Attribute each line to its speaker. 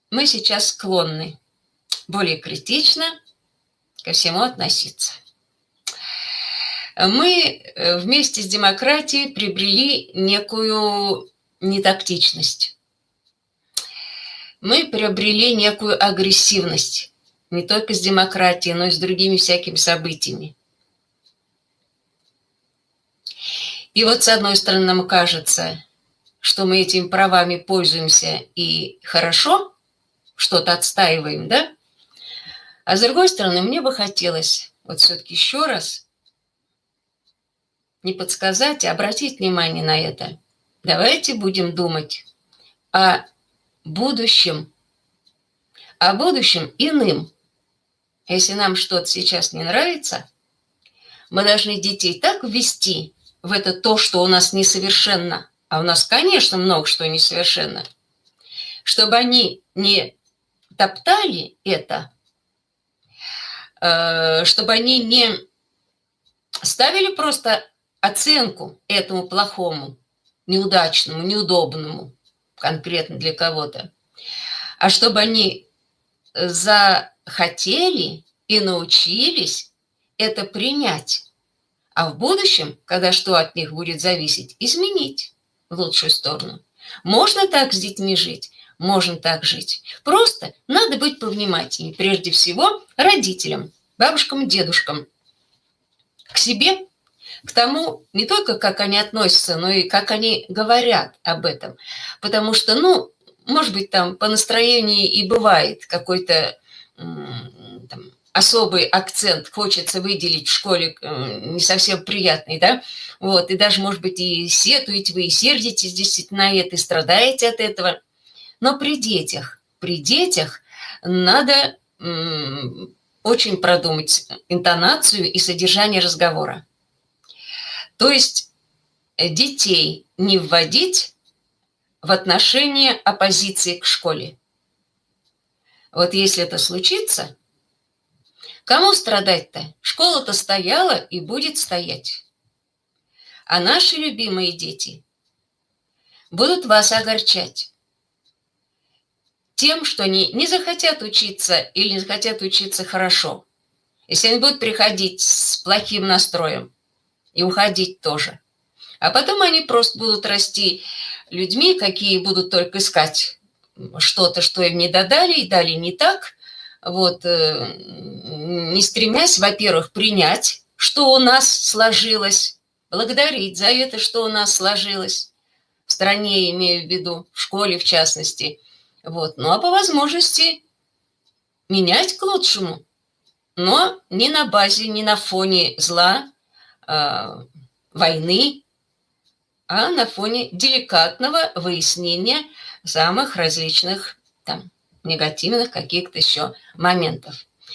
Speaker 1: мы сейчас склонны более критично ко всему относиться. Мы вместе с демократией приобрели некую нетактичность. Мы приобрели некую агрессивность не только с демократией, но и с другими всякими событиями. И вот с одной стороны нам кажется, что мы этими правами пользуемся и хорошо что-то отстаиваем, да? А с другой стороны, мне бы хотелось вот все-таки еще раз не подсказать, а обратить внимание на это. Давайте будем думать о будущем иным. Если нам что-то сейчас не нравится, мы должны детей так ввести в это то, что у нас несовершенно, а у нас, конечно, много что несовершенно, чтобы они не топтали это, чтобы они не ставили просто оценку этому плохому, неудачному, неудобному, конкретно для кого-то, а чтобы они захотели и научились это принять, а в будущем, когда что от них будет зависеть, изменить в лучшую сторону. Можно так с детьми жить, можно так жить. Просто надо быть повнимательнее, прежде всего, родителям, бабушкам, дедушкам, к себе, к тому, не только как они относятся, но и как они говорят об этом. Потому что, может быть, там по настроению и бывает какой-то там особый акцент хочется выделить в школе, не совсем приятный, да, вот, и даже, может быть, и сетуете вы, и сердитесь действительно на это, и страдаете от этого, но при детях надо очень продумать интонацию и содержание разговора. То есть детей не вводить в отношение оппозиции к школе. Вот если это случится, кому страдать-то? Школа-то стояла и будет стоять. А наши любимые дети будут вас огорчать тем, что они не захотят учиться или не захотят учиться хорошо. Если они будут приходить с плохим настроем и уходить тоже. А потом они просто будут расти людьми, какие будут только искать что-то, что им не додали и дали не так, вот, не стремясь, во-первых, принять, что у нас сложилось, благодарить за это, что у нас сложилось, в стране, имею в виду, в школе в частности, вот, а по возможности менять к лучшему, но не на базе, не на фоне зла, войны, а на фоне деликатного выяснения самых различных там негативных каких-то еще моментов.